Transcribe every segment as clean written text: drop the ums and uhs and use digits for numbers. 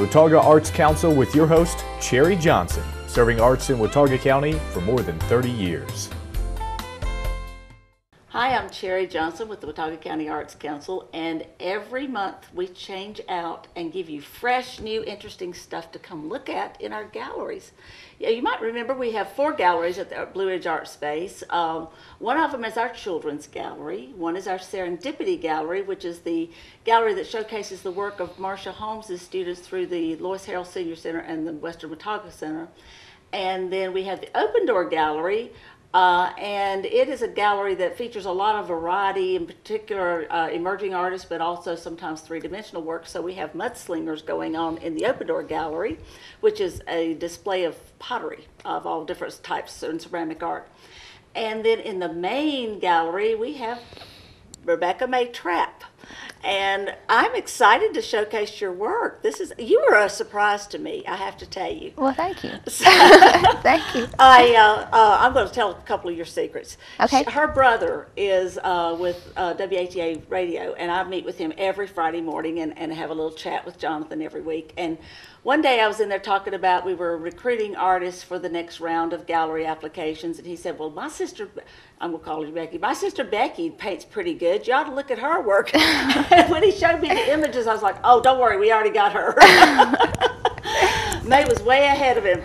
the Watauga Arts Council with your host, Cherry Johnson, serving arts in Watauga County for more than 30 years. Hi, I'm Cherry Johnson with the Watauga County Arts Council, and every month we change out and give you fresh, new, interesting stuff to come look at in our galleries. Yeah, you might remember we have 4 galleries at the Blue Ridge Art Space. One of them is our Children's Gallery. One is our Serendipity Gallery, which is the gallery that showcases the work of Marcia Holmes' students through the Lois Harrell Senior Center and the Western Watauga Center. And then we have the Open Door Gallery, and it is a gallery that features a lot of variety, in particular emerging artists, but also sometimes three-dimensional work. So we have mudslingers going on in the Open Door Gallery, which is a display of pottery of all different types and ceramic art. And then in the main gallery, we have Rebekah made trap. And I'm excited to showcase your work. You were a surprise to me, I have to tell you. Well, thank you. Thank you. I'm going to tell a couple of your secrets. Okay. Her brother is with WATA Radio, and I meet with him every Friday morning and have a little chat with Jonathan every week. And one day I was in there talking about we were recruiting artists for the next round of gallery applications, and he said, well, my sister, I'm going to call her Becky, my sister Becky paints pretty good. You ought to look at her work. And when he showed me the images, I was like, oh, don't worry, we already got her. May was way ahead of him.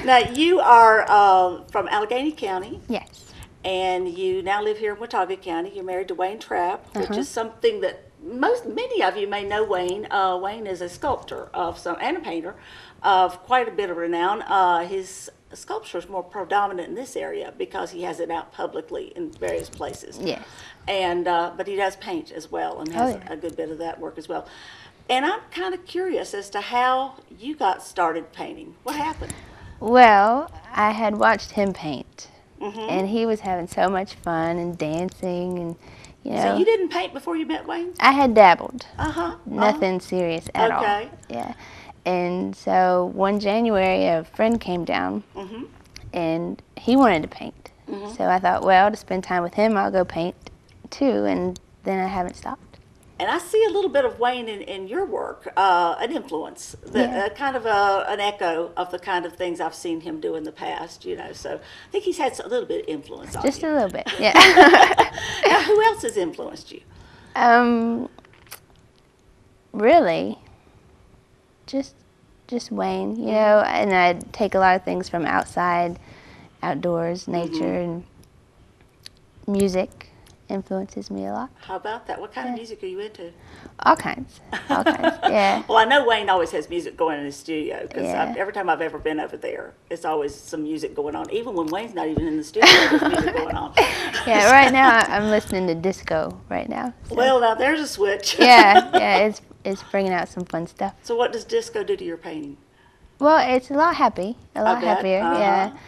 Now, you are from Allegheny County. Yes. And you now live here in Watauga County. You're married to Wayne Trapp, which is something that many of you may know Wayne. Wayne is a sculptor and a painter of quite a bit of renown. His sculpture is more predominant in this area because he has it out publicly in various places. Yes. And but he does paint as well and has a good bit of that work as well. And I'm kind of curious as to how you got started painting. What happened? Well, I had watched him paint, and he was having so much fun and dancing, and you know. So you didn't paint before you met Wayne? I had dabbled. Nothing serious at all. Okay. Yeah. And so one January, a friend came down, and he wanted to paint. So I thought, well, to spend time with him, I'll go paint too, and then I haven't stopped. And I see a little bit of Wayne in your work, an influence, kind of an echo of the kind of things I've seen him do in the past, you know. So I think he's had a little bit of influence on you. Just a little bit, yeah. Now, who else has influenced you? Really, just Wayne, you know, and I take a lot of things from outside, outdoors, nature, and music influences me a lot. How about that? What kind of music are you into? All kinds, yeah. Well, I know Wayne always has music going in his studio because every time I've ever been over there, it's always some music going on. Even when Wayne's not even in the studio, there's music going on. Yeah, right now I'm listening to disco right now. So. Well, now there's a switch. yeah, it's bringing out some fun stuff. So what does disco do to your painting? Well, it's a lot happier,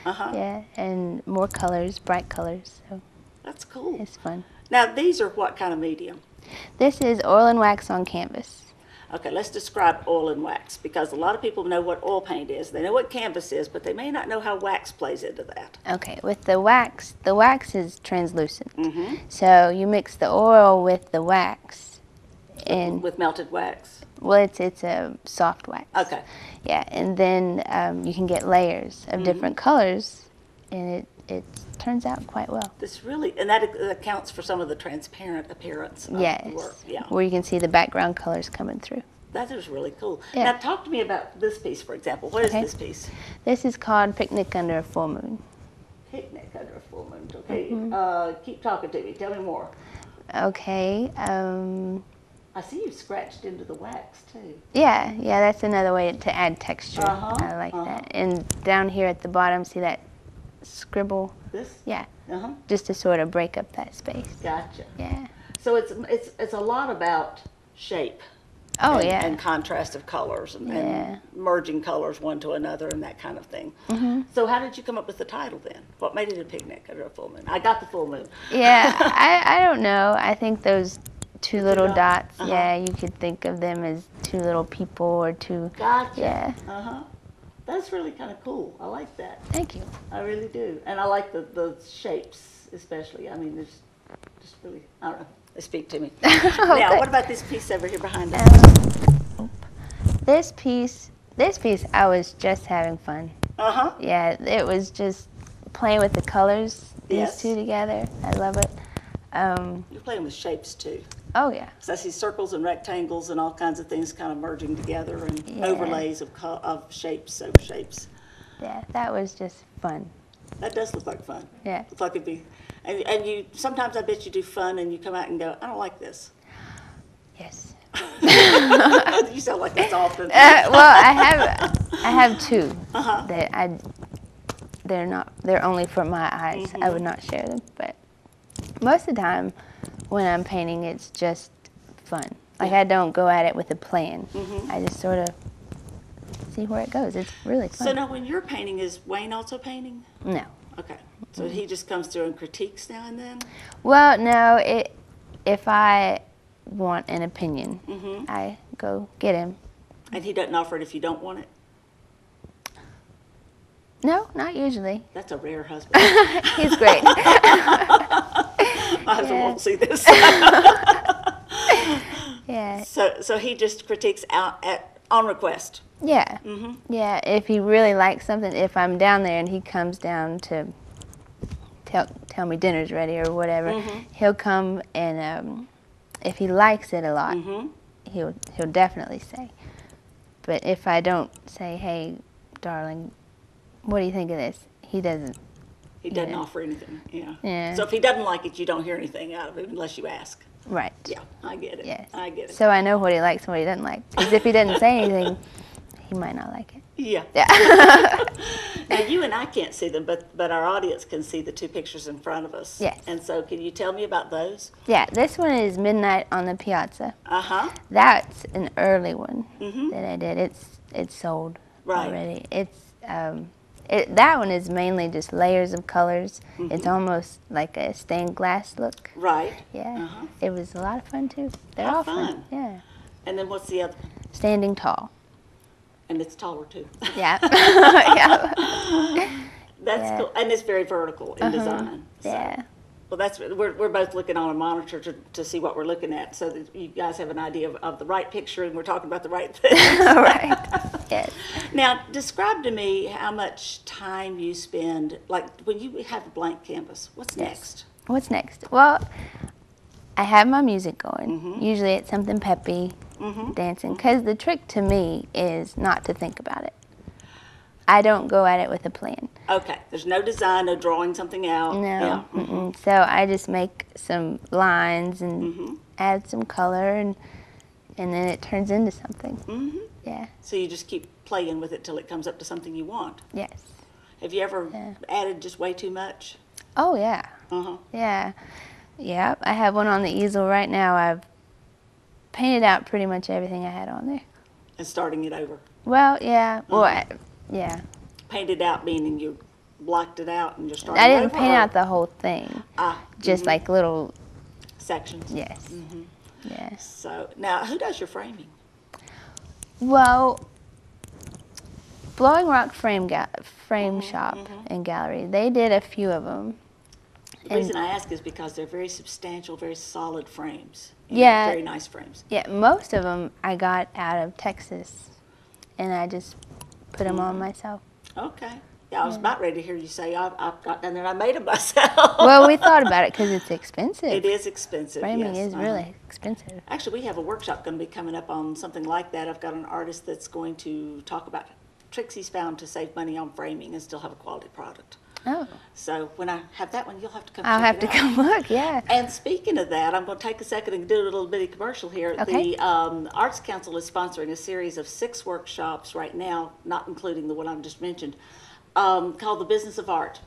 yeah, and more colors, bright colors. So that's cool. It's fun. Now, these are what kind of medium? This is oil and wax on canvas. Okay, let's describe oil and wax, because a lot of people know what oil paint is. They know what canvas is, but they may not know how wax plays into that. Okay, with the wax is translucent. So you mix the oil with the wax. With melted wax? Well, it's a soft wax. Okay. Yeah, and then you can get layers of different colors, and it turns out quite well. And that accounts for some of the transparent appearance of the work. Yeah. Where you can see the background colors coming through. That is really cool. Yeah. Now, talk to me about this piece, for example. What is this piece? This is called Picnic Under a Full Moon. Picnic Under a Full Moon. Okay. Keep talking to me. Tell me more. Okay. I see you scratched into the wax, too. Yeah, that's another way to add texture. I like that. And down here at the bottom, see that scribble? This? Yeah. Just to sort of break up that space. Gotcha. Yeah. So it's a lot about shape. And contrast of colors and merging colors one to another and that kind of thing. So how did you come up with the title then? What made it a picnic under a full moon? I got the full moon. Yeah, I don't know. I think those two little dots, you could think of them as two little people or two. Gotcha. Yeah. That's really kind of cool. I like that. Thank you. I really do. And I like the shapes especially. I mean, there's just really, I don't know, they speak to me. Now, what about this piece over here behind us? This piece, I was just having fun. Uh-huh. Yeah, it was just playing with the colors, these Yes. two together. I love it. You're playing with shapes too. Oh, yeah. So I see circles and rectangles and all kinds of things kind of merging together and Yeah. overlays of shapes over shapes. Yeah, that was just fun. That does look like fun. Yeah. Looks like it'd be, and you, sometimes I bet you do fun and you come out and go, I don't like this. Yes. You sound like that's often. Well, I have two that they're only for my eyes. I would not share them, but most of the time when I'm painting, it's just fun. Like, I don't go at it with a plan. I just sort of see where it goes. It's really fun. So now when you're painting, is Wayne also painting? No. Okay. So he just comes through and critiques now and then? Well, no. If I want an opinion, I go get him. And he doesn't offer it if you don't want it? No, not usually. That's a rare husband. He's great. My husband won't see this. Yeah. So he just critiques out on request. Yeah. Yeah. If he really likes something, if I'm down there and he comes down to tell me dinner's ready or whatever, he'll come and if he likes it a lot, he'll definitely say. But if I don't say, hey, darling, what do you think of this? He doesn't. He doesn't offer anything. Yeah. So if he doesn't like it, you don't hear anything out of it unless you ask. Right. Yeah, I get it. Yes. I get it. So I know what he likes and what he doesn't like. Because if he doesn't say anything, he might not like it. Yeah. Yeah. Now you and I can't see them, but our audience can see the two pictures in front of us. Yes. And so can you tell me about those? Yeah, this one is Midnight on the Piazza. Uh-huh. That's an early one that I did. It's sold Right. already. It's that one is mainly just layers of colors. It's almost like a stained glass look. Right. Yeah. It was a lot of fun too. They're How all fun. Yeah. And then what's the other? Standing tall. And it's taller too. Yeah. Yeah. That's cool. And it's very vertical in design. So. Yeah. Well, we're both looking on a monitor to see what we're looking at, so that you guys have an idea of the right picture, and we're talking about the right thing. Right. Yes. Now, describe to me how much time you spend, like when you have a blank canvas. What's next? What's next? Well, I have my music going. Usually it's something peppy, dancing, because the trick to me is not to think about it. I don't go at it with a plan. Okay, there's no design, no drawing something out. No. Yeah. So I just make some lines and add some color, and then it turns into something. Yeah. So you just keep playing with it till it comes up to something you want. Yes. Have you ever added just way too much? Oh, yeah. Yeah. Yeah. I have one on the easel right now. I've painted out pretty much everything I had on there. And starting it over. Well, yeah. Well, yeah. Painted out meaning you blocked it out and just started I didn't over, paint or out the whole thing. Just like little sections. Yes. Yeah. So now, who does your framing? Well, Blowing Rock Frame Shop and Gallery. They did a few of them. The reason I ask is because they're very substantial, very solid frames. Yeah. Very nice frames. Yeah, most of them I got out of Texas, and I just put them on myself. Okay. Yeah, I was about ready to hear you say, I've got down there and I made them myself. Well, we thought about it because it's expensive. It is expensive, Framing yes. is really expensive. Actually, we have a workshop going to be coming up on something like that. I've got an artist that's going to talk about tricks he's found to save money on framing and still have a quality product. Oh. So when I have that one, you'll have to come I'll check have it to out. come look, yeah. And speaking of that, I'm going to take a second and do a little bitty commercial here. Okay. The Arts Council is sponsoring a series of 6 workshops right now, not including the one I just mentioned, called The Business of Art.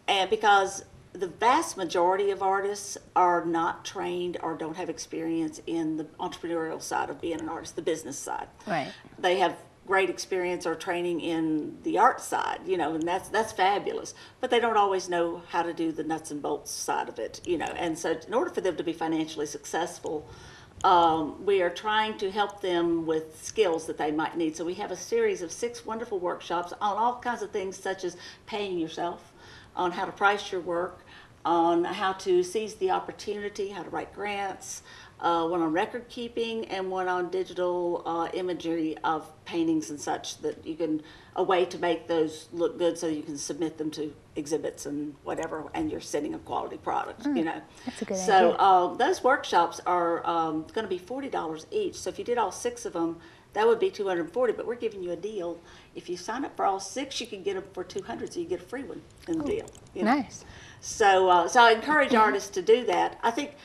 And because the vast majority of artists are not trained or don't have experience in the entrepreneurial side of being an artist, the business side. Right. They have great experience or training in the art side, and that's fabulous. But they don't always know how to do the nuts and bolts side of it, And so in order for them to be financially successful, we are trying to help them with skills that they might need. So we have a series of 6 wonderful workshops on all kinds of things such as paying yourself, on how to price your work, on how to seize the opportunity, how to write grants, one on record keeping, and one on digital imagery of paintings and such, that you can, a way to make those look good so you can submit them to exhibits and whatever, and you're sending a quality product, you know. That's a good idea. So those workshops are going to be $40 each. So if you did all 6 of them, that would be $240, but we're giving you a deal. If you sign up for all 6, you can get them for $200, so you get a free one in the deal. You know? Nice. So, so I encourage artists to do that. I think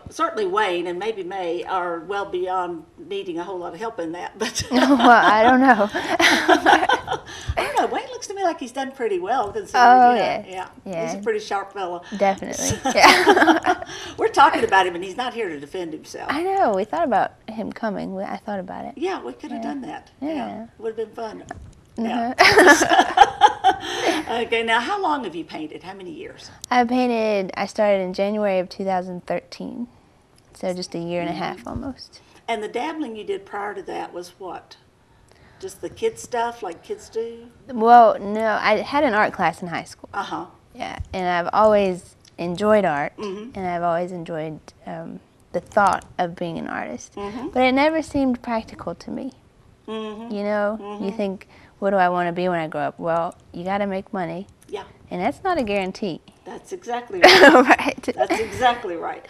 certainly Wayne and maybe May are well beyond needing a whole lot of help in that. But Well, I don't know. I don't know. Wayne looks to me like he's done pretty well. Oh, yeah. Yeah. He's a pretty sharp fellow. Definitely. Yeah. We're talking about him, and he's not here to defend himself. I know. We thought about him coming. I thought about it. Yeah, we could have done that. Yeah. Would have been fun. Uh-huh. Yeah. Okay, now how long have you painted? How many years? I started in January of 2013. So just a year and a half almost. And the dabbling you did prior to that was what? Just the kid stuff like kids do? Well, no, I had an art class in high school. Uh-huh. Yeah, and I've always enjoyed art, and I've always enjoyed the thought of being an artist. But it never seemed practical to me. You know, you think, what do I want to be when I grow up? Well, you got to make money. Yeah. And that's not a guarantee. That's exactly right. Right. That's exactly right.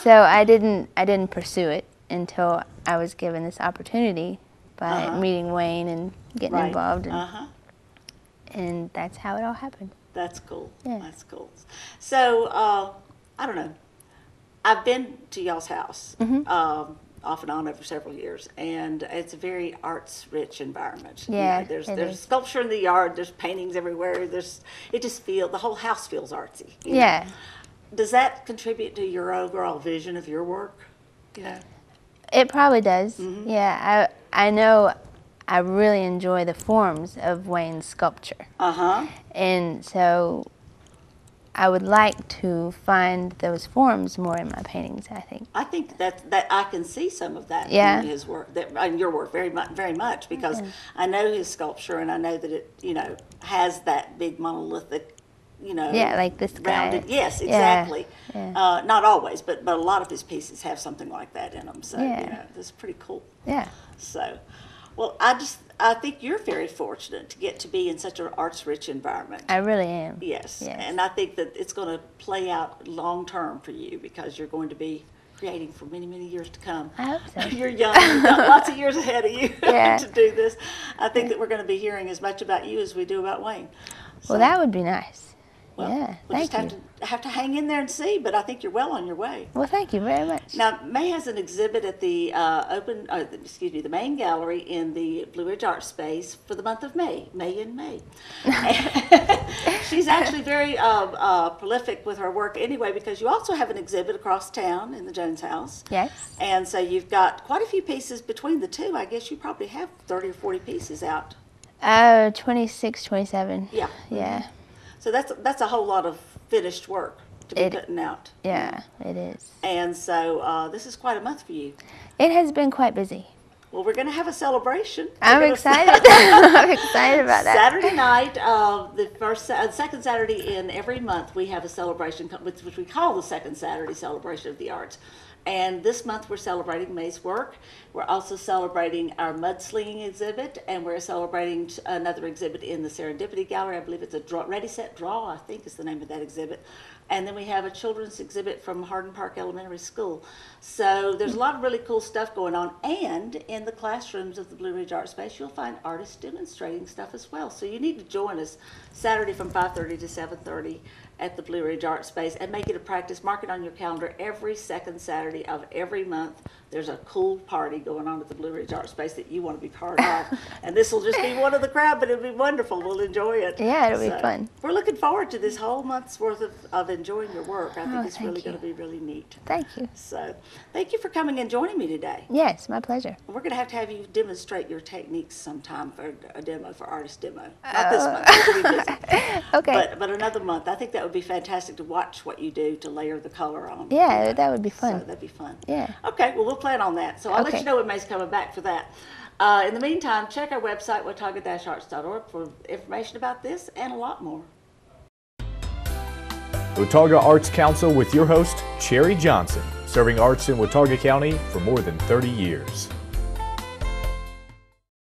So I didn't pursue it until I was given this opportunity by meeting Wayne and getting involved, and that's how it all happened. That's cool. Yeah. That's cool. So I don't know. I've been to y'all's house off and on over several years, and it's a very arts-rich environment. Yeah, you know, it there's is. sculpture in the yard. There's paintings everywhere. It just feels, the whole house feels artsy. You know? Yeah. Does that contribute to your overall vision of your work? You know? It probably does. Yeah, I know I really enjoy the forms of Wayne's sculpture. And so I would like to find those forms more in my paintings, I think. I think that I can see some of that Yeah. in his work, in your work very much, because I know his sculpture, and I know that it, you know, has that big monolithic, you know, Yeah, like this guy. rounded. Yes, exactly. Yeah. Not always, but a lot of his pieces have something like that in them. So Yeah. you know, it's pretty cool. Yeah. So, well, I think you're very fortunate to get to be in such an arts-rich environment. I really am. Yes. Yes. And I think that it's going to play out long-term for you, because you're going to be creating for many, many years to come. I hope so. You're young. You've got lots of years ahead of you Yeah. to do this. I think that we're going to be hearing as much about you as we do about Wayne. So, Well, that would be nice. well, Yeah, we'll thank just have to hang in there and see, but I think you're well on your way. Well, thank you very much. Now, May has an exhibit at the the main gallery in the Blue Ridge Art Space for the month of May. She's actually very prolific with her work anyway, because you also have an exhibit across town in the Jones House. Yes. And so you've got quite a few pieces between the two. I guess you probably have 30 or 40 pieces out. 26, 27. Yeah. Yeah. So that's a whole lot of finished work to be putting out. Yeah, it is. And so this is quite a month for you. It has been quite busy. Well, we're going to have a celebration. I'm excited. I'm excited about that. Saturday night, second Saturday in every month, we have a celebration, which we call the Second Saturday Celebration of the Arts. And this month we're celebrating May's work. We're also celebrating our mudslinging exhibit, and we're celebrating another exhibit in the Serendipity Gallery. I believe it's a Ready, Set, Draw, I think is the name of that exhibit. And then we have a children's exhibit from Hardin Park Elementary School. So there's a lot of really cool stuff going on. And in the classrooms of the Blue Ridge Art Space, you'll find artists demonstrating stuff as well. So you need to join us Saturday from 5:30 to 7:30 at the Blue Ridge Art Space, and make it a practice. Mark it on your calendar. Every second Saturday of every month, there's a cool party going on at the Blue Ridge Art Space that you want to be part of. And this will just be one of the crowd, but it'll be wonderful. We'll enjoy it. Yeah, it'll be fun. We're looking forward to this whole month's worth of enjoying your work. I think it's thank really you. going to be really neat. Thank you. So thank you for coming and joining me today. Yes, my pleasure. We're going to have you demonstrate your techniques sometime for a demo, for artist demo. Not this month, we'll be busy. Okay. But another month. I think that would be fantastic to watch what you do to layer the color on. Yeah, you know. that would be fun. So that'd be fun. Yeah. Okay, well, we'll plan on that. So I'll let Okay. you know when May's coming back for that. In the meantime, check our website, watauga-arts.org, for information about this and a lot more. Watauga Arts Council with your host, Cherry Johnson, serving arts in Watauga County for more than 30 years.